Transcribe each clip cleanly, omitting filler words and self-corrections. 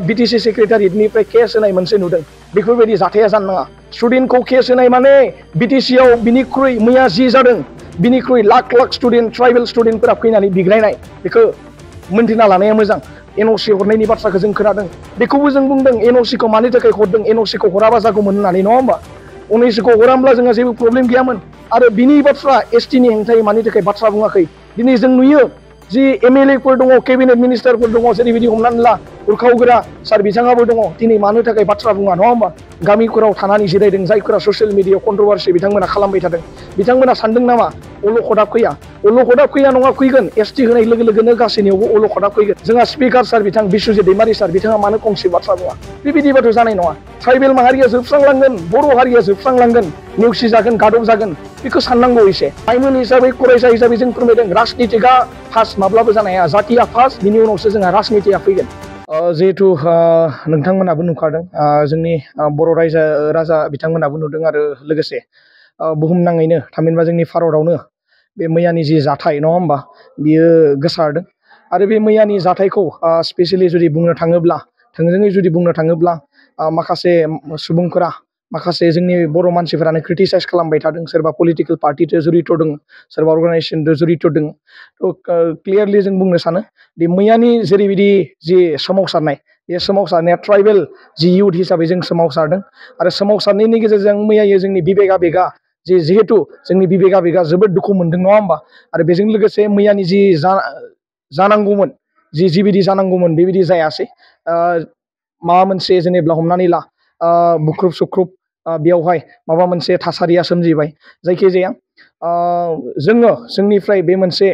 BTC सेक्रेटारियेटनिफ्राय case होनाय मोनसे नुदों बेफोरबायदि जाथाया जानो नाङा स्टुडेन्टखौ केस होनाय माने BTC आव बिनिख्रुइ मैया जि जादों बिनिख्रुइ लाख लाख स्टुडेन्ट ट्राइबेल स्टुडेन्टफोरा फैनानै बिग्रायनाय बेखौ मोनथिना लानाया मोजां NOC हरनायनि बाथ्राखौ जों खोनादों बेखौबो जों बुंदों NOC खौ मानि थाखाय हरदों NOC खौ हराबा जागौमोन होननानै नङा होमबा NOC खौ हरामब्ला जोंहा जेबो प्रब्लेम गैयामोन आरो बिनि बाथ्रा ST नि हेंथायै मानि थाखाय बाथ्रा बुङाखै दिनै जों नुयो जि MLA फोर दङ केबिनेट मिनिस्टारफोर दङ जेरैबायदि हमनानै ला उरखावग्रा सार बिथाङाबो दङ दिनै मानो थाखाय बाथ्रा बुङा नङा होमबा गामिफोराव थानानै जिरायदों जायफोरा ससियेल मिडियायाव कन्ट्रभार्सि बिथांमोना खालामबाय थादों बिथांमोना सानदों नामा अलखदा फैया नङा फैगोन ST होनाय लोगो लोगोनो गासैनियावबो अलखदा फैगोन जोंहा स्पिकार सार बिथां बिश्वजित दैमारि सार बिथाङा मानो फंसे बाथ्रा बुङा बेबायदिबाथ' जानाय नङा ट्राइबेल माहारिया जोबस्रांलांगोन बर' हारिया जोबस्रांलांगोन नेवसि जागोन गादब जागोन बेखौ साननांगौ एसे लाइमोन हिसाबै फरायसा हिसाबै जों फोरमायदों राजनितिकआ फार्स्ट माब्लाबो जानाया जातिया फार्स्ट बिनि उनावसो जोंहा राजनितिया फैगोन जिहेतु नोंथांमोनाबो नुखादों जोंनि बर' राजा बिथांमोनाबो नुदों आरो लोगोसे बुहुमनाङैनो थामहिनबा जोंनि भारतआवनो बे मैयानि जि जाथाय नङा होमबा बियो गोसारदों आरो बे मैयानि जाथायखौ स्पेसियेलि जुदि बुंनो थाङोब्ला थोंजोङै जुदि बुंनो थाङोब्ला माखासे सुबुंफोरा माखासे जोंनि बर' मानसिफोरानो क्रिटिसाइज खालामबाय थादों सोरबा पलिटिकेल पार्टिजों जड़ित दङ सोरबा अर्गानाइजेसनजों जड़ित दङ क्लियारलि जों बुंनो सानो दि मैयानि जेरैबायदि जि सोमावसारनाय बे सोमावसारनाया ट्राइबेल जि इयुथ हिसाबै जों सोमावसारदों आरो सोमावसारनायनि गेजेरजों मैयायो जोंनि बिबेक आबेगा जिहेतु जोंनि बिबेक आबेगा जोबोद दुखु मोनदों नङा होमबा आरो बेजों लोगोसे मैयानि जि जानांगौमोन जिबायदि जानांगौमोन बेबायदि जायासै माबा मोनसे जेनेब्ला हमनानै ला बुख्रुब सुख्रुब बेयावहाय माबा मोनसे थासारिया सोमजिबाय जायखिजाया जोङो जोंनिफ्राय बे मोनसे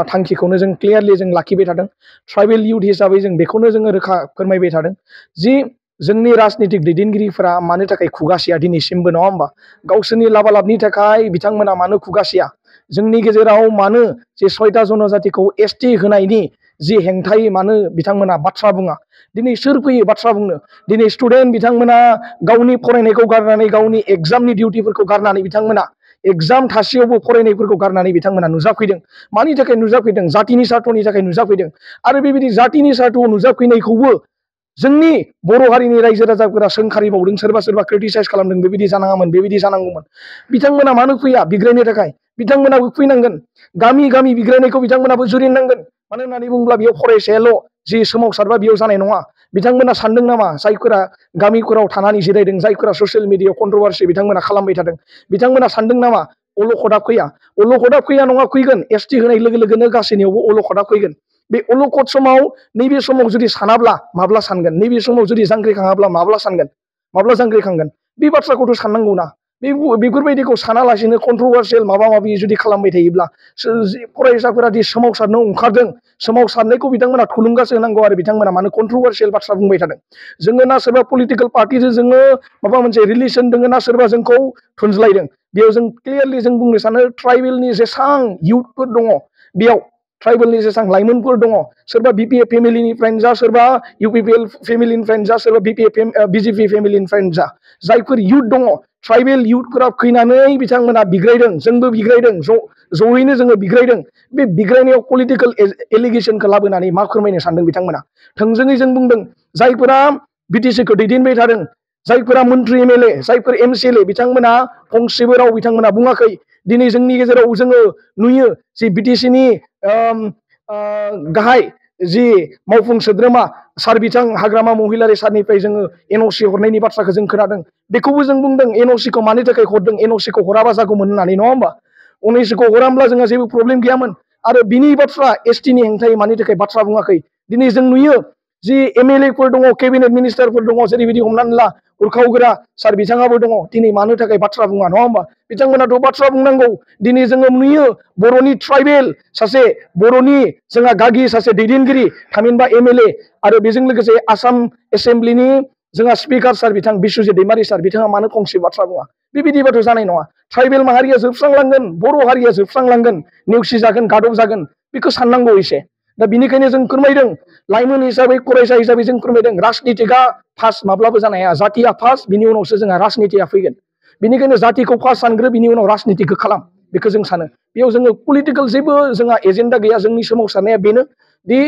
थांखिखौनो जों क्लियारलि जों लाखिबाय थादों ट्राइबेल इयुथ हिसाबै जों बेखौनो जोङो रोखा फोरमायबाय थादों जि जोंनि राजनितिक दैदेनगिरिफोरा मानो थाखाय खुगासिया दिनैसिमबो नङा होमबा गावसोरनि लाबालाबनि थाखाय बिथांमोना मानो खुगासिया जोंनि गेजेराव मानो जे 6टा जनजातिखौ ST होनायनि जि हेंथायै मानो बिथांमोना बाथ्रा बुङा दिनै सोर फैयो बाथ्रा बुंनो दिनै स्टुडेन्ट बिथांमोना गावनि फरायनायखौ गारनानै गावनि एग्जामनि डिउटिफोरखौ गारनानै बिथांमोना एग्जाम थासेयावबो फरायनायफोरखौ गारनानै बिथांमोना नुजाफैदों मानि थाखाय नुजाफैदों जातिनि सार्थनि थाखाय नुजाफैदों आरो बेबायदि जातिनि सार्थआव नुजाफैनायखौबो जोंनि बर' हारिनि रायजो राजाफोरा सोंखारिबावदों सोरबा क्रिटिसाइज खालामदों बेबायदि जानाङामोन बेबायदि जानांगौमोन बिथांमोना मानो फैया बिग्रायनो थाखाय बिथांमोनाबो फैनांगोन गामि गामि बिग्रायनायखौ बिथांमोनाबो जुरिनांगोन मानो होननानै बुङोब्ला बेयाव फरायसायाल' जि सोमावसारबा बेयाव जानाय नङा बिथांमोना सानदों नामा जायफोरा गामिफोराव थानानै जिरायदों जायफोरा ससियेल मिडियायाव कन्ट्रभार्सि बिथांमोना खालामबाय थादों बिथांमोना सानदों नामा अलखदा फैया नङा फैगोन ST होनाय लोगो लोगोनो गासैनियावबो अलखदा फैगोन बे अलखद समाव नैबे समाव जुदि सानाब्ला माब्ला सानगोन नैबे समाव जुदि जांख्रिखाङाब्ला माब्ला जांख्रिखांगोन बे बाथ्राखौथ' साननांगौ ना बेफोरबायदिखौ सानालासिनो कन्ट्रभार्सियेल माबा माबि जुदि खालामबाय थायोब्ला फरायसाफोरा दि सोमावसारनो ओंखारदों सोमावसारनायखौ बिथांमोना थुलुंगासो होनांगौ आरो बिथांमोना मानो कन्ट्रभार्सियेल बाथ्रा बुंबाय थादों जोङो ना सोरबा पलिटिकेल पार्टिजों जोङो माबा मोनसे रिलेसन दङ ना सोरबा जोंखौ थुनज्लायदों बेयाव जों क्लियारलि जों बुंनो सानो ट्राइबेलनि जेसां इयुथफोर दङ बेयाव ट्राइबेलनि जेसां लाइमोनफोर दङ सोरबा BPF फेमिलिनिफ्रायनो जा सोरबा UPPL फेमिलिनिफ्रायनो जा सोरबा BJP फेमिलिनिफ्रायनो जा जायफोर इयुथ दङ ट्राइबेल इयुथफोरा फैनानै बिथांमोना बिग्रायदों जोंबो बिग्रायदों जयैनो जोङो बिग्रायदों बे बिग्रायनायाव पलिटिकेल एलिगेसनखौ लाबोनानै मा फोरमायनो सानदों बिथांमोना थोंजोङै जों बुंदों जायफोरा BTCखौ दैदेनबाय थादों जायफोरा मन्त्रि MLA जायफोर MCLA बिथांमोना फंसेबो राव बिथांमोना बुङाखै दिनै जोंनि गेजेराव जोङो नुयो जि BTCनि गाहाय जि मावफुं सोद्रोमा सार बिथां हाग्रामा महिलारि सारनिफ्राय जोङो NOC हरनायनि बाथ्राखौ जों खोनादों बेखौबो जों बुंदों NOC खौ मानि थाखाय हरदों NOC खौ हराबा जागौमोन होननानै नङा होमबा NOC खौ हरामब्ला जोंहा जेबो प्रब्लेम गैयामोन आरो बिनि बाथ्रा ST नि हेंथायै मानि थाखाय बाथ्रा बुङाखै दिनै जों नुयो जि MLA फोर दङ केबिनेट मिनिस्टारफोर दङ जेरैबायदि हमनानै ला उरखावग्रा सार बिथाङाबो दङ दिनै मानो थाखाय बाथ्रा बुङा नङा होमबा बिथांमोनाथ' बाथ्रा बुंनांगौ दिनै जोङो नुयो बर'नि ट्राइबेल सासे बर'नि जोंहा गागि सासे दैदेनगिरि थामहिनबा MLA आरो बेजों लोगोसे आसाम एसेम्ब्लिनि जोंहा स्पिकार सार बिथां बिश्वजित दैमारि सार बिथाङा मानो फंसे बाथ्रा बुङा बेबायदिबाथ' जानाय नङा ट्राइबेल माहारिया जोबस्रांलांगोन बर' हारिया जोबस्रांलांगोन नेवसि जागोन गादब जागोन बेखौ साननांगौ एसे दा बिनिखायनो जों फोरमायदों लाइमोन हिसाबै फरायसा हिसाबै जों फोरमायदों राजनितिकआ फार्स्ट माब्लाबो जानाया जातिया फार्स्ट बिनि उनावसो जोंहा राजनितिया फैगोन बेनिखायनो जातिखौ फार्स्ट सानग्रो बिनि उनाव राजनितिखौ खालाम बेखौ जों सानो बेयाव जोङो पलिटिकेल जेबो जोंहा एजेन्डा गैया जोंनि सोमावसारनाया बेनो दि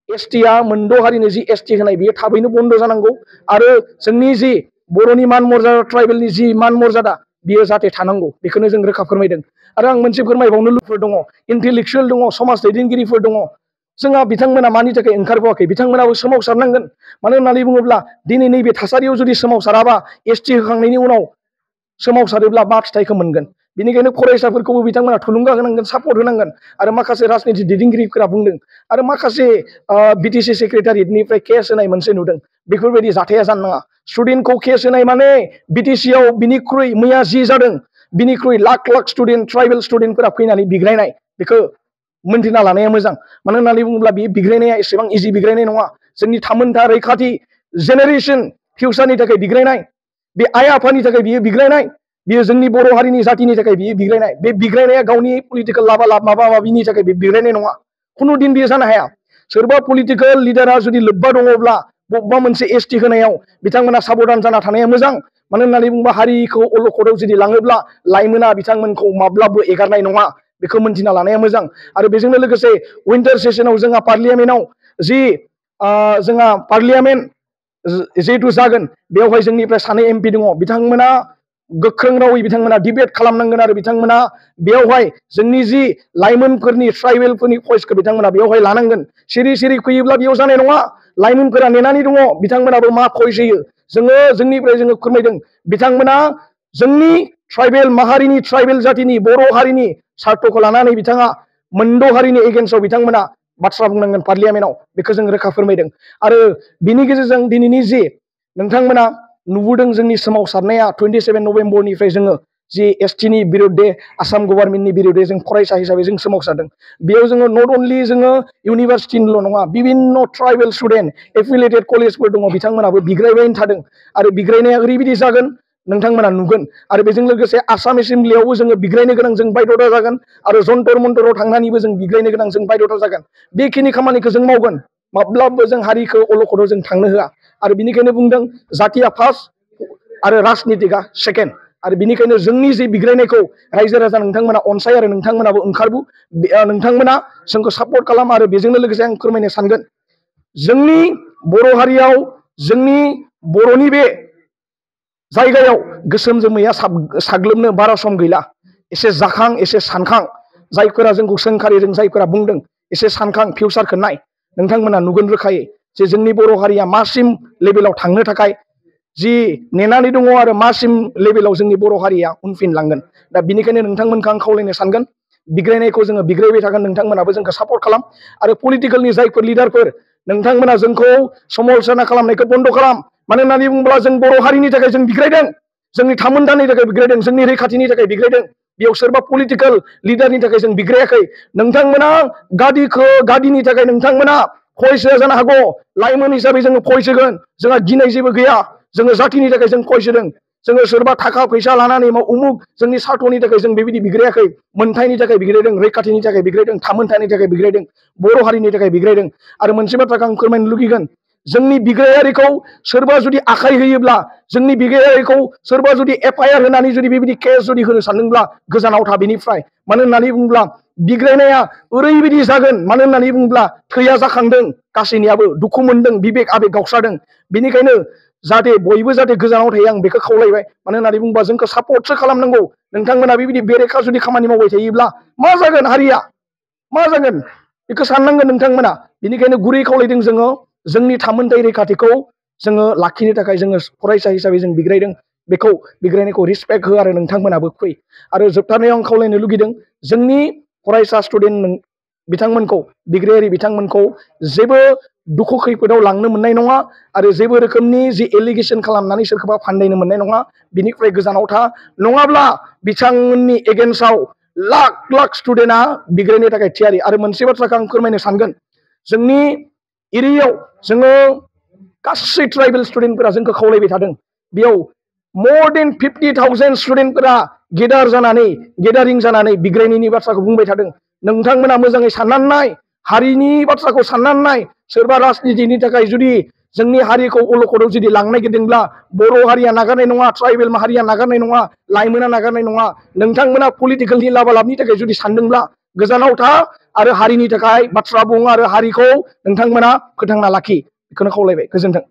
एसटिया मोनद' हारिनो जि एसटि होनाय बियो थाबैनो बन्द जानांगौ आरो जोंनि जि बर'नि मान मर्यादा ट्राइबेलनि जि मान मर्यादा बियो जाहाथे थानांगौ बेखौनो जों रोखा फोरमायदों आरो आं मोनसे फोरमायबावनो लुबैदों दङ इन्टेलेक्चुयेल दङ समाज दैदेनगिरिफोर दङ जोंहा बिथांमोना मानि थाखाय ओंखारबोआखै बिथांमोनाबो सोमावसारनांगोन मानो होननानै बुङोब्ला दिनै नैबे थासारियाव जुदि सोमावसाराबा एसटि होखांनायनि उनाव सोमावसारोब्ला मा फिथाइखौ मोनगोन बेनिखायनो फरायसाफोरखौबो बिथांमोना थुलुंगा होनांगोन सापर्ट होनांगोन आरो माखासे राजनिथि दैदेनगिरिफोरा बुंदों आरो माखासे बिटिसि सेक्रेटारियेटनिफ्राय केस होनाय मोनसे नुदों बेफोरबायदि जाथाया जानो नाङा स्टुडेन्टखौ केस होनाय माने बिटिसिआव बिनिख्रुइ मैया जि जादों बिनिख्रुइ लाख लाख स्टुडेन्ट ट्राइबेल स्टुडेन्टफोरा फैनानै बिग्रायनाय बेखौ मोनथिना लानाया मोजां मानो होननानै बुङोब्ला बे बिग्रायनाया एसेबां इजि बिग्रायनाय नङा जोंनि थामोनथा रैखाथि जेनेरेसन फिउचारनि थाखाय बिग्रायनाय बे आइ आफानि थाखाय बियो बिग्रायनाय बियो जोंनि बर' हारिनि जातिनि थाखाय बियो बिग्रायनाय बे बिग्रायनाया गावनि पलिटिकेल लाबा लाब माबा माबिनि थाखाय बे बिग्रायनाय नङा खुनु दिन बियो जानो हाया सोरबा पलिटिकेल लिडारा जुदि लोब्बा दङब्ला बबेबा मोनसे एसटि होनायाव बिथांमोना साबधान जाना थानाया मोजां मानो होननानै बुङोबा हारिखौ अलखदाव जुदि लाङोब्ला लाइमोना बिथांमोनखौ माब्लाबो एगारनाय नङा बेखौ मोनथिना लानाया मोजां आरो बेजोंनो लोगोसे विन्टार सेसनाव जोंहा पार्लियामेन्टआव जि जोंहा पार्लियामेन्ट जिहेतु जागोन बेवहाय जोंनिफ्राय सानै एमपि दङ बिथांमोना गोख्रों रावै बिथांमोना डिबेट खालामनांगोन आरो बिथांमोना बेवहाय जोंनि जि लाइमोनफोरनि ट्राइबेलफोरनि भइसखौ बिथांमोना बेवहाय लानांगोन सिरि सिरि फैयोब्ला बेयाव जानाय नङा लाइमोनफोरा नेनानै दङ बिथांमोनाबो मा भइस होयो जोंनिफ्राय जोङो फोरमायदों बिथांमोना जोंनि ट्राइबेल माहारिनि ट्राइबेल जातिनि बर' हारिनि सार्थखौ लानानै बिथाङा मोनद' हारिनि एगेन्स्टआव बिथांमोना बाथ्रा बुंनांगोन पार्लियामेन्टआव बेखौ जों रोखा फोरमायदों आरो बिनि गेजेरजों दिनैनि जि नोंथांमोना नुबोदों जोंनि सोमावसारनाया 27 नभेम्बरनिफ्राय जोङो जि एसटिनि बिरुद्धे आसाम गभर्नमेन्टनि बिरुद्धे जों फरायसा हिसाबै जों सोमावसारदों बेयाव जोङो नट अनलि जोङो इउनिभार्सिटिनिल' नङा बिभिन्न ट्राइबेल स्टुडेन्ट एफिलिएटेड कलेजफोर दङ बिथांमोनाबो बिग्रायबायनो थादों आरो बिग्रायनाया ओरैबायदि जागोन नोंथांमोना नुगोन आरो बेजों लोगोसे आसाम एसेम्ब्लियावबो जोङो बिग्रायनो गोनां जों बायध'था जागोन आरो जन्तर मन्तराव थांनानैबो जों बिग्रायनो गोनां जों बायध'था जागोन बेखिनि खामानिखौ जों मावगोन माब्लाबो जों हारिखौ अलखदाव जों थांनो होआ आरो बिनिखायनो बुंदों जातिया फार्स्ट आरो राजनितिकआ सेकेन्ड आरो बिनिखायनो जोंनि जि बिग्रायनायखौ रायजो राजा नोंथांमोना अनसाय आरो नोंथांमोनाबो ओंखारबो नोंथांमोना जोंखौ सापर्ट खालाम आरो बेजोंनो लोगोसे आं फोरमायनो सानगोन जोंनि बर' हारियाव जोंनि बर'नि बे जायगायाव गोसोम जोमैया साग्लोबनो बारा सम गैला एसे जाखां एसे सानखां जायफोरा जोंखौ सोंखारिदों जायफोरा बुंदों एसे सानखां फिउचारखौ नाय नोंथांमोना नुगोन रोखायै जे जोंनि बर' हारिया मासिम लेभेलाव थांनो थाखाय जि नेनानै दङ आरो मासिम लेभेलाव जोंनि बर' हारिया उनफिनलांगोन दा बिनिखायनो नोंथांमोनखौ आं खावलायनो सानगोन बिग्रायनायखौ जोङो बिग्रायबाय थागोन नोंथांमोनाबो जोंखौ सापर्ट खालाम आरो पलिटिकेलनि जायफोर लिडारफोर नोंथांमोना जोंखौ समालोचना खालामनायखौ बन्द खालाम मानो होननानै बुङोब्ला जों बर' हारिनि थाखाय जों बिग्रायदों जोंनि थामोनथानि थाखाय बिग्रायदों जोंनि रैखाथिनि थाखाय बिग्रायदों बेयाव सोरबा पलिटिकेल लिडारनि थाखाय जों बिग्रायाखै नोंथांमोना गादिनि थाखाय नोंथांमोना भइस होआ जानो हागौ लाइमोन हिसाबै जोङो भइस होगोन जोंहा गिनाय जेबो गैया जोङो जातिनि थाखाय जों भइस होदों जोङो सोरबा थाखा फैसा लानानै उमुक जोंनि सार्थनि थाखाय जों बेबायदि बिग्रायाखै मोनथायनि थाखाय बिग्रायदों रैखाथिनि थाखाय बिग्रायदों थामोनथानि थाखाय बिग्रायदों बर' हारिनि थाखाय बिग्रायदों आरो मोनसे बाथ्राखौ आं फोरमायनो लुगैगोन जोंनि बिग्रायारिखौ सोरबा जुदि आखाइ होयोब्ला जोंनि बिग्रायारिखौ सोरबा जुदि एफआइआर होनानै जुदि बेबायदि केस जुदि होनो सानदोंब्ला गोजानाव था बेनिफ्राय मानो होननानै बुङोब्ला बिग्रायनाया ओरैबायदि जागोन मानो होननानै बुङोब्ला थैया जाखांदों गासैनियाबो दुखु मोनदों बिबेक आबेग गावस्रादों बेनिखायनो जाहाथे बयबो जाहाथे गोजानाव थायो आं बेखौ खावलायबाय मानो होननानै बुङोबा जोंखौ सापर्टसो खालामनांगौ नोंथांमोना बेबायदि बेरेखा जुदि खामानि मावबाय थायोब्ला मा जागोन हारिया मा जागोन बेखौ साननांगोन नोंथांमोना बेनिखायनो गुरै खावलायदों जोङो जोंनि थामोनथाय रैखाथिखौ जोङो लाखिनो थाखाय जोङो फरायसा हिसाबै जों बिग्रायदों बेखौ बिग्रायनायखौ रिसपेक्ट हो आरो नोंथांमोनाबो फै आरो जोबथारनायाव आं खावलायनो लुगैदों जोंनि फरायसा स्टुडेन्ट बिथांमोनखौ बिग्रायारि बिथांमोनखौ जेबो दुखु खैफोदाव लांनो मोननाय नङा आरो जेबो रोखोमनि जि एलिगेसन खालामनानै सोरखौबा फान्दायनो मोननाय नङा बिनिफ्राय गोजानाव था नङाब्ला बिथांमोननि एगेन्स्टआव लाख लाख स्टुडेन्टआ बिग्रायनो थाखाय थियारि आरो मोनसे बाथ्राखौ आं फोरमायनो सानगोन जोंनि एरियायाव जोङो गासै ट्राइबेल स्टुडेन्टफोरा जोंखौ खावलायबाय थादों बेयाव more than 50,000 स्टुडेन्टफोरा गेदारिं जानानै बिग्रायनायनि बाथ्राखौ बुंबाय थादों नोंथांमोना मोजाङै साननानै नाय हारिनि बाथ्राखौ साननानै नाय सोरबा राजनितिनि थाखाय जुदि जोंनि हारिखौ अलखदाव जुदि लांनो नागिरदोंब्ला बर' हारिया नागारनाय नङा ट्राइबेल माहारिया नागारनाय नङा लाइमोना नागारनाय नङा नोंथांमोना पलिटिकेलनि लाबा लाबनि थाखाय जुदि सानदोंब्ला गोजानाव था आरो हारिनि थाखाय बाथ्रा बुं आरो हारिखौ नोंथांमोना फोथांना लाखि बेखौनो खावलायबाय। गोजोन्थों।